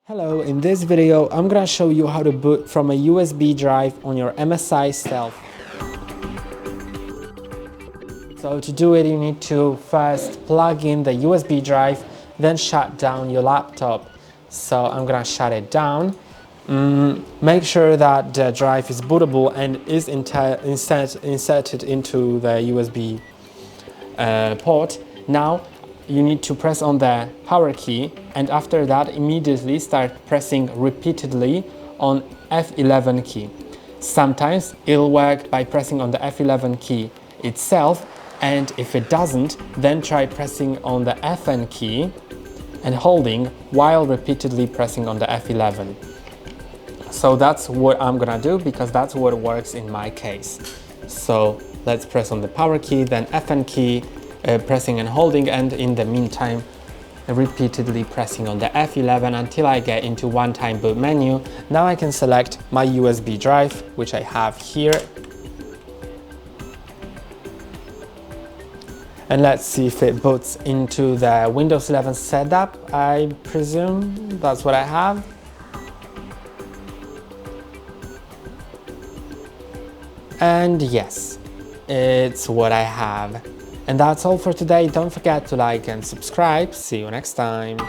Hello, in this video I'm gonna show you how to boot from a USB drive on your MSI Stealth. So to do it, you need to first plug in the USB drive, then shut down your laptop. So I'm gonna shut it down. Make sure that the drive is bootable and is inserted into the USB port. Now you need to press on the power key, and after that immediately start pressing repeatedly on F11 key. Sometimes it'll work by pressing on the F11 key itself, and if it doesn't, then try pressing on the FN key and holding while repeatedly pressing on the F11. So that's what I'm gonna do because that's what works in my case. So let's press on the power key, then FN key, pressing and holding, and in the meantime repeatedly pressing on the F11 until I get into one-time boot menu. Now I can select my USB drive, which I have here, and let's see if it boots into the Windows 11 setup. I presume that's what I have. And yes, it's what I have. And that's all for today. Don't forget to like and subscribe. See you next time.